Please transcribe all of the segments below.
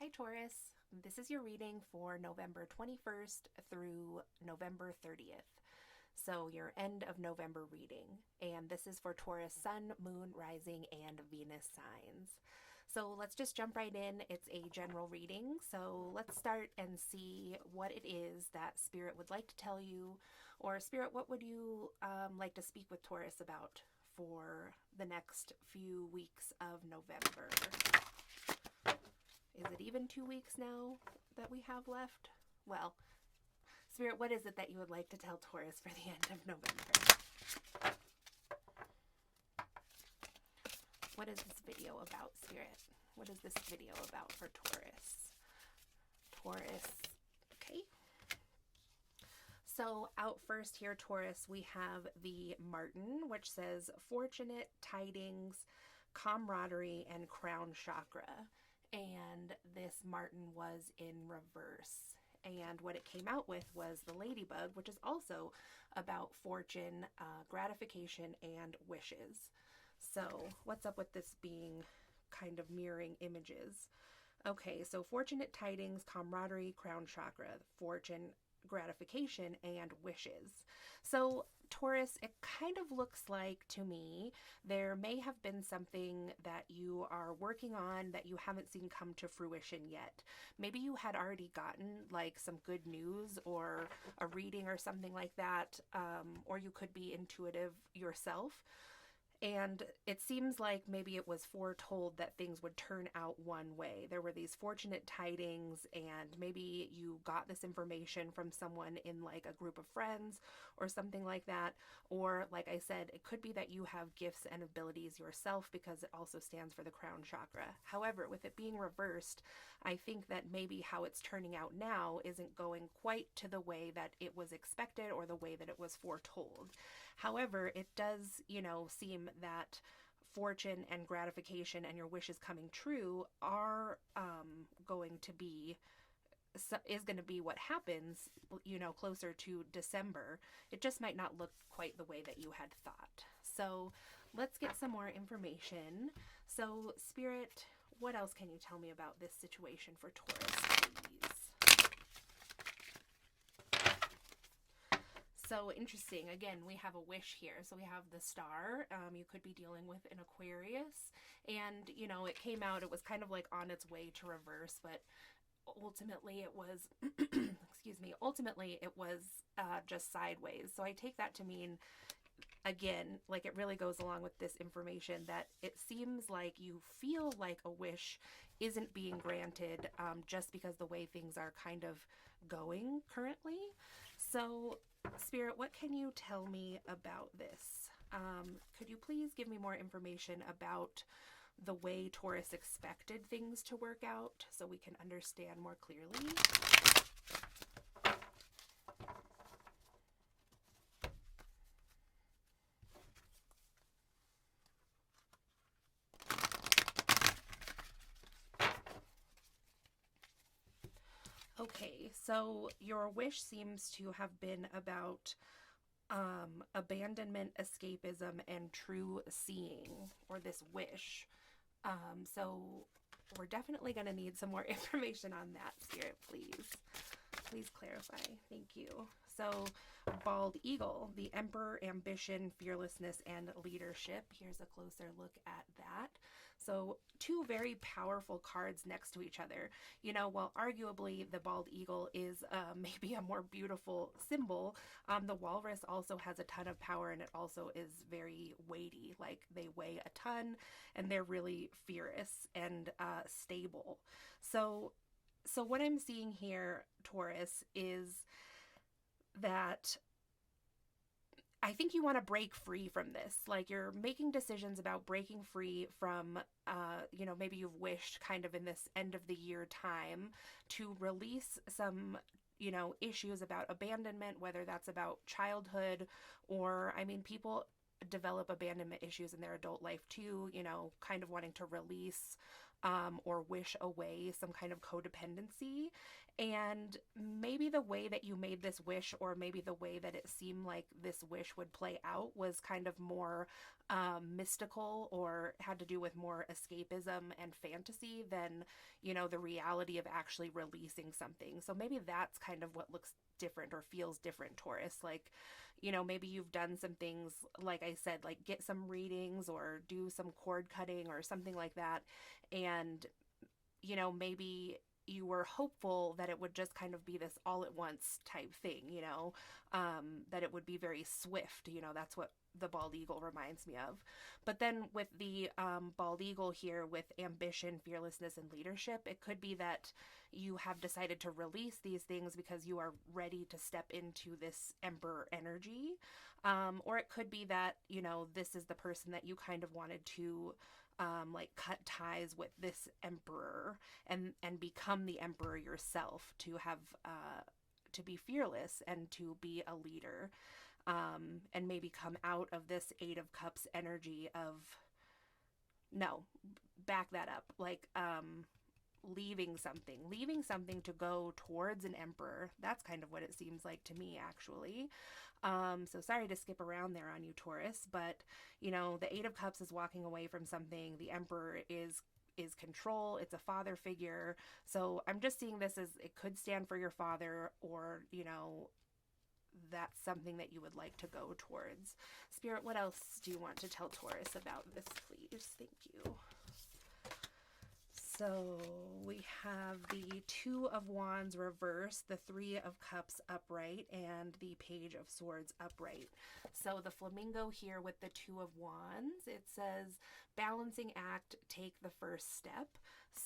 Hi Taurus, this is your reading for November 21st through November 30th. So your end of November reading. And this is for Taurus sun, moon, rising, and Venus signs. So let's just jump right in. It's a general reading. So let's start and see what it is that Spirit would like to tell you. Or Spirit, what would you like to speak with Taurus about for the next few weeks of November? Is it even 2 weeks now that we have left? Well, Spirit, what is it that you would like to tell Taurus for the end of November? What is this video about, Spirit? What is this video about for Taurus? Taurus, okay. So out first here, Taurus, we have the Martin, which says fortunate tidings, camaraderie, and crown chakra. And this Martin was in reverse. And what it came out with was the Ladybug, which is also about fortune, gratification, and wishes. So what's up with this being kind of mirroring images? Okay, so fortunate tidings, camaraderie, crown chakra, fortune, gratification, and wishes. So Taurus, it kind of looks like to me there may have been something that you are working on that you haven't seen come to fruition yet. Maybe you had already gotten like some good news or a reading or something like that, or you could be intuitive yourself. And it seems like maybe it was foretold that things would turn out one way. There were these fortunate tidings, and maybe you got this information from someone in like a group of friends or something like that. Or like I said, it could be that you have gifts and abilities yourself because it also stands for the crown chakra. However, with it being reversed, I think that maybe how it's turning out now isn't going quite to the way that it was expected or the way that it was foretold. However, it does, seem that fortune and gratification and your wishes coming true are is going to be what happens, closer to December. It just might not look quite the way that you had thought. So let's get some more information. So Spirit, what else can you tell me about this situation for Taurus, please? So interesting. Again, we have a wish here. So we have the star. You could be dealing with an Aquarius. And, it came out, it was kind of like on its way to reverse, but ultimately it was, ultimately it was just sideways. So I take that to mean, again, like it really goes along with this information that it seems like you feel like a wish isn't being granted just because the way things are kind of going currently. So Spirit, what can you tell me about this? Could you please give me more information about the way Taurus expected things to work out so we can understand more clearly? Okay, so your wish seems to have been about abandonment, escapism, and true seeing, or this wish. So we're definitely going to need some more information on that, Spirit, please. Please clarify. Thank you. So, bald eagle, the emperor, ambition, fearlessness, and leadership. Here's a closer look at that. So, two very powerful cards next to each other. While arguably the bald eagle is maybe a more beautiful symbol, the walrus also has a ton of power, and it also is very weighty. Like they weigh a ton, and they're really fierce and stable. So what I'm seeing here, Taurus, is that I think you want to break free from this. Like you're making decisions about breaking free from, maybe you've wished kind of in this end of the year time to release some, issues about abandonment, whether that's about childhood or, people develop abandonment issues in their adult life too, kind of wanting to release or wish away some kind of codependency. And maybe the way that you made this wish, or maybe the way that it seemed like this wish would play out, was kind of more mystical, or had to do with more escapism and fantasy than, the reality of actually releasing something. So maybe that's kind of what looks different or feels different, Taurus. Like, maybe you've done some things, like I said, like get some readings or do some cord cutting or something like that. And, maybe you were hopeful that it would just kind of be this all at once type thing, that it would be very swift. That's what the bald eagle reminds me of. But then with the bald eagle here, with ambition, fearlessness, and leadership, it could be that you have decided to release these things because you are ready to step into this emperor energy. Or it could be that, this is the person that you kind of wanted to like cut ties with this emperor and become the emperor yourself, to have to be fearless and to be a leader, and maybe come out of this Eight of Cups energy of, no, back that up, like leaving something to go towards an emperor. That's kind of what it seems like to me, actually. So sorry to skip around there on you, Taurus, but the Eight of Cups is walking away from something. The Emperor is control. It's a father figure. So I'm just seeing this as, it could stand for your father, or that's something that you would like to go towards. Spirit, what else do you want to tell Taurus about this, please? Thank you. So we have the Two of Wands reversed, the Three of Cups upright, and the Page of Swords upright. So the flamingo here with the Two of Wands, it says balancing act, take the first step.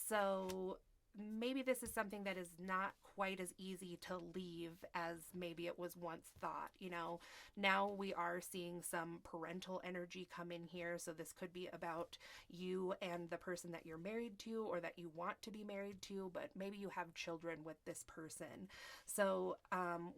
So maybe this is something that is not quite as easy to leave as maybe it was once thought. Now we are seeing some parental energy come in here. So this could be about you and the person that you're married to, or that you want to be married to, but maybe you have children with this person. So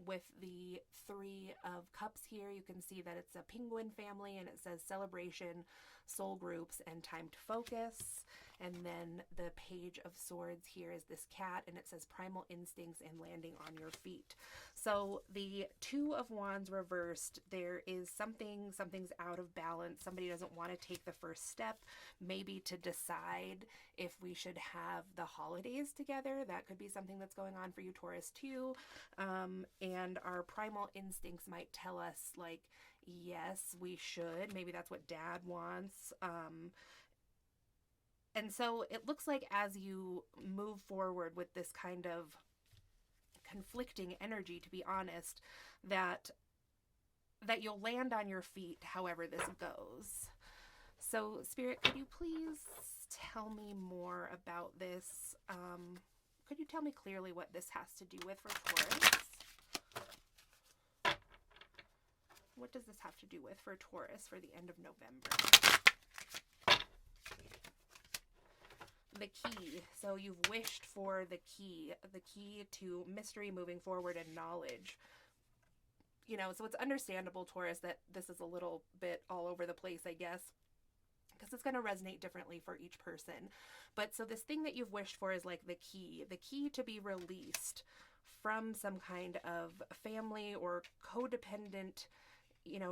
with the Three of Cups here, you can see that it's a penguin family, and it says celebration, soul groups, and time to focus. And then the Page of Swords here is this cat, and it says primal instincts and landing on your feet. So the Two of Wands reversed, there is something's out of balance. Somebody doesn't want to take the first step, maybe to decide if we should have the holidays together. That could be something that's going on for you, Taurus, too. And our primal instincts might tell us, like, yes, we should. Maybe that's what Dad wants. And so it looks like as you move forward with this kind of conflicting energy, to be honest, that you'll land on your feet however this goes. So Spirit, could you please tell me more about this? Could you tell me clearly what this has to do with for Taurus? What does this have to do with for Taurus for the end of November? The key. So you've wished for the key to mystery, moving forward, and knowledge. So it's understandable, Taurus, that this is a little bit all over the place, I guess, because it's going to resonate differently for each person. But so this thing that you've wished for is like the key to be released from some kind of family or codependent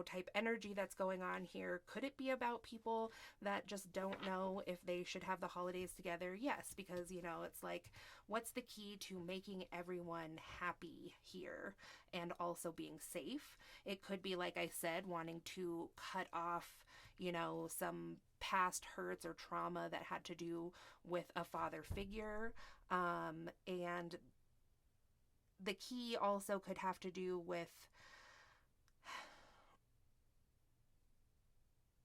type energy that's going on here. Could it be about people that just don't know if they should have the holidays together? Yes, because, it's like, what's the key to making everyone happy here and also being safe? It could be, like I said, wanting to cut off, some past hurts or trauma that had to do with a father figure. And the key also could have to do with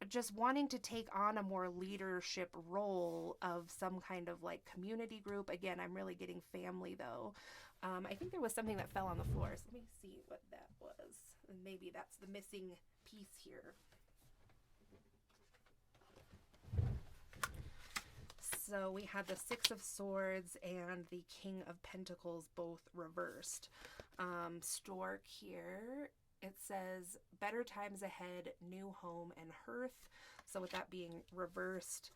just wanting to take on a more leadership role of some kind of like community group. Again, I'm really getting family though. I think there was something that fell on the floor, so let me see what that was. And maybe that's the missing piece here. So we had the Six of Swords and the King of Pentacles both reversed. Stork here, it says better times ahead, new home and hearth. So with that being reversed,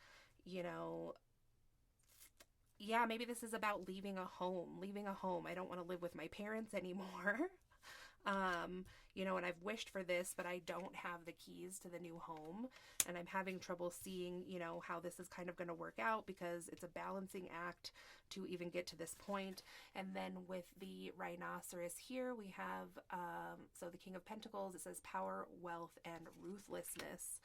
yeah, maybe this is about leaving a home, leaving a home. I don't want to live with my parents anymore. And I've wished for this, but I don't have the keys to the new home. And I'm having trouble seeing, how this is kind of going to work out because it's a balancing act to even get to this point. And then with the rhinoceros here, we have, so the King of Pentacles, it says power, wealth, and ruthlessness.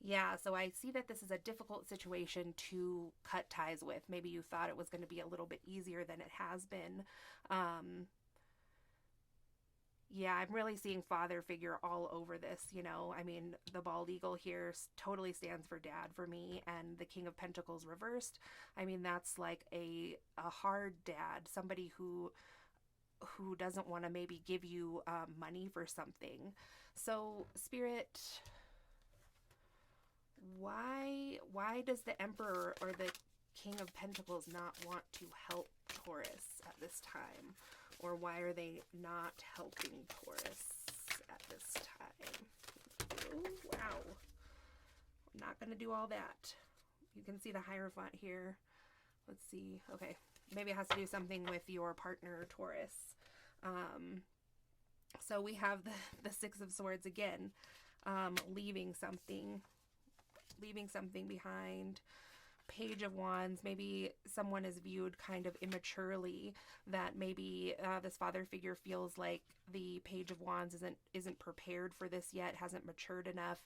Yeah, so I see that this is a difficult situation to cut ties with. Maybe you thought it was going to be a little bit easier than it has been. Yeah, I'm really seeing father figure all over this. I mean, the bald eagle here totally stands for dad for me, and the King of Pentacles reversed. I mean, that's like a hard dad, somebody who doesn't want to maybe give you money for something. So, Spirit, why does the Emperor or the King of Pentacles not want to help Taurus at this time? Or why are they not helping Taurus at this time? Oh, wow. I'm not going to do all that. You can see the Hierophant here. Let's see. Okay. Maybe it has to do something with your partner, Taurus. So we have the Six of Swords again. Leaving something behind. Page of Wands, maybe someone is viewed kind of immaturely, that maybe this father figure feels like the Page of Wands isn't prepared for this yet, hasn't matured enough,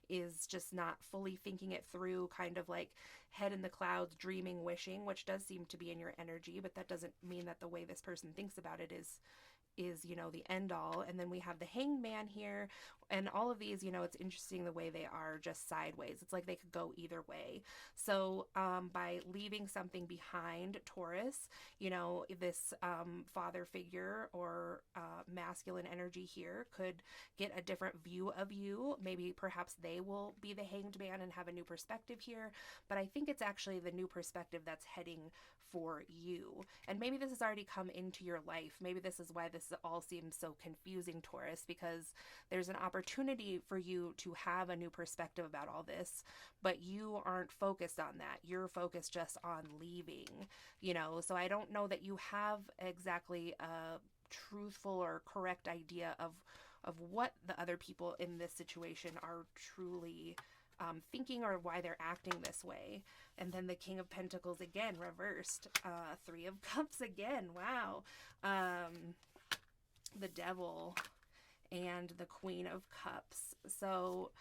is just not fully thinking it through, kind of like head in the clouds, dreaming, wishing, which does seem to be in your energy, but that doesn't mean that the way this person thinks about it is the end all. And then we have the Hanged Man here, and all of these, it's interesting the way they are just sideways. It's like they could go either way. So by leaving something behind, Taurus, this father figure or masculine energy here could get a different view of you. Maybe perhaps they will be the Hanged Man and have a new perspective here, but I think it's actually the new perspective that's heading for you. And maybe this has already come into your life. Maybe this is why this all seems so confusing, Taurus, because there's an opportunity for you to have a new perspective about all this, but you aren't focused on that. You're focused just on leaving, so I don't know that you have exactly a truthful or correct idea of what the other people in this situation are truly thinking or why they're acting this way. And then the King of Pentacles again reversed. Three of Cups again. Wow. The Devil and the Queen of Cups. So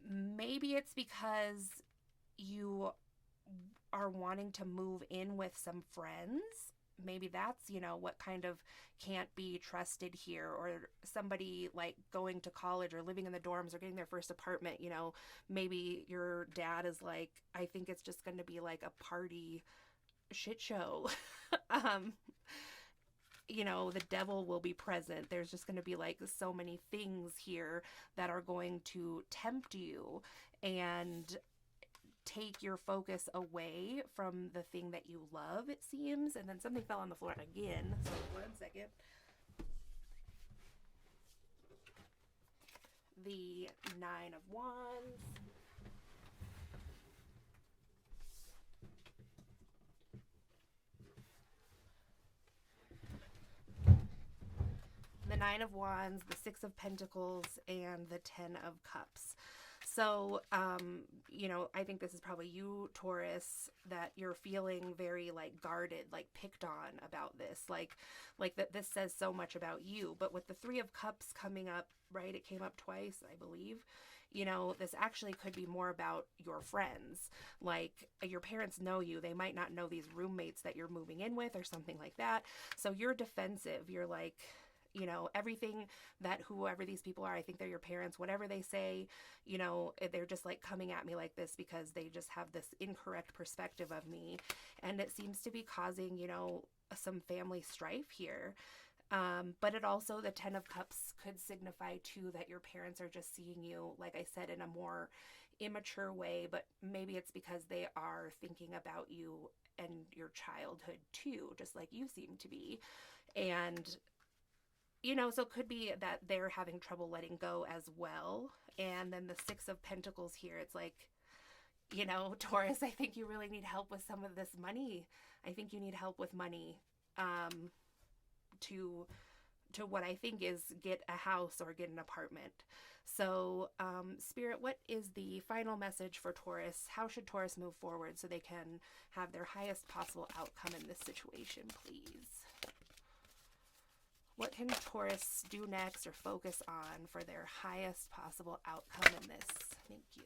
maybe it's because you are wanting to move in with some friends. Maybe that's, what kind of can't be trusted here, or somebody like going to college or living in the dorms or getting their first apartment, maybe your dad is like, I think it's just going to be like a party shit show. The devil will be present. There's just going to be like so many things here that are going to tempt you and take your focus away from the thing that you love, it seems. And then something fell on the floor again. So 1 second. The Nine of Wands. The Nine of Wands, the Six of Pentacles, and the Ten of Cups. So, I think this is probably you, Taurus, that you're feeling very like guarded, like picked on about this, like that this says so much about you. But with the Three of Cups coming up, right? It came up twice, I believe. This actually could be more about your friends. Like, your parents know you. They might not know these roommates that you're moving in with or something like that. So you're defensive. You're like, everything that whoever these people are, I think they're your parents, whatever they say, they're just like coming at me like this because they just have this incorrect perspective of me. And it seems to be causing, some family strife here. But it also, the Ten of Cups could signify too that your parents are just seeing you, like I said, in a more immature way, but maybe it's because they are thinking about you and your childhood too, just like you seem to be. And so it could be that they're having trouble letting go as well. And then the Six of Pentacles here, it's like, You know, Taurus, I think you really need help with some of this money. I think you need help with money, um, to what I think is get a house or get an apartment. So, Spirit, what is the final message for Taurus? How should Taurus move forward so they can have their highest possible outcome in this situation, please? What can Taurus do next or focus on for their highest possible outcome in this? Thank you.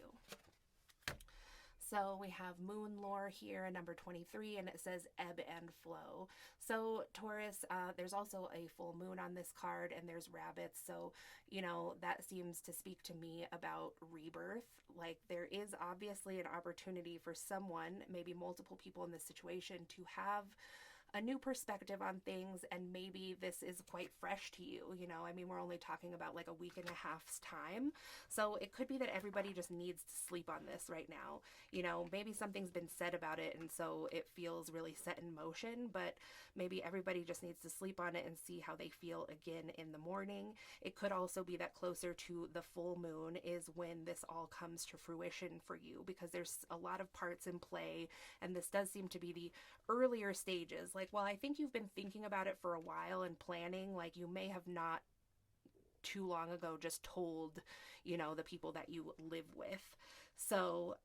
So we have moon lore here, number 23, and it says ebb and flow. So Taurus, there's also a full moon on this card, and there's rabbits. So, you know, that seems to speak to me about rebirth. Like, there is obviously an opportunity for someone, maybe multiple people in this situation, to have a new perspective on things, and maybe this is quite fresh to you. You know, I mean, we're only talking about like a week and a half's time, so it could be that everybody just needs to sleep on this right now. You know, maybe something's been said about it and so it feels really set in motion, but maybe everybody just needs to sleep on it and see how they feel again in the morning. It could also be that closer to the full moon is when this all comes to fruition for you, because there's a lot of parts in play, and this does seem to be the earlier stages. Like, well, I think you've been thinking about it for a while and planning. Like, you may have not too long ago just told, you know, the people that you live with. So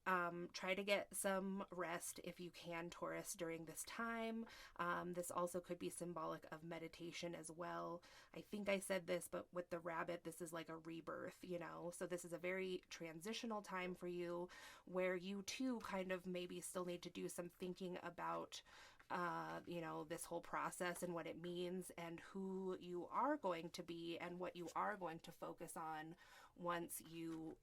try to get some rest if you can, Taurus, during this time. This also could be symbolic of meditation as well. I think I said this, but with the rabbit, this is like a rebirth, you know. So this is a very transitional time for you, where you too kind of maybe still need to do some thinking about you know, this whole process and what it means, and who you are going to be and what you are going to focus on once you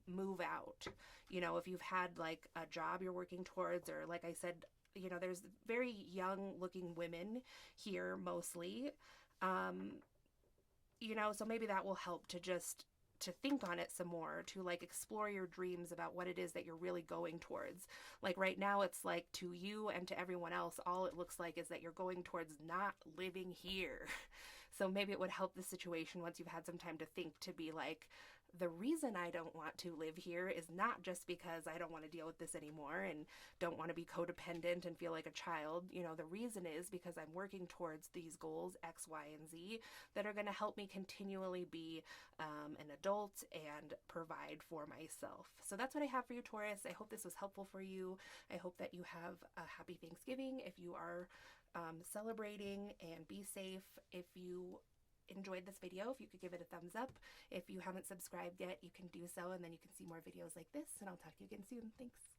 move out. You know, if you've had like a job you're working towards, or like I said, you know, there's very young looking women here mostly, you know, so maybe that will help to think on it some more, to like explore your dreams about what it is that you're really going towards. Like right now, it's like to you and to everyone else, all it looks like is that you're going towards not living here. So maybe it would help the situation, once you've had some time to think, to be like, the reason I don't want to live here is not just because I don't want to deal with this anymore and don't want to be codependent and feel like a child. You know, the reason is because I'm working towards these goals, X, Y, and Z, that are going to help me continually be an adult and provide for myself. So that's what I have for you, Taurus. I hope this was helpful for you. I hope that you have a happy Thanksgiving if you are celebrating, and be safe. If you enjoyed this video, if you could give it a thumbs up. If you haven't subscribed yet, you can do so, and then you can see more videos like this, and I'll talk to you again soon. Thanks.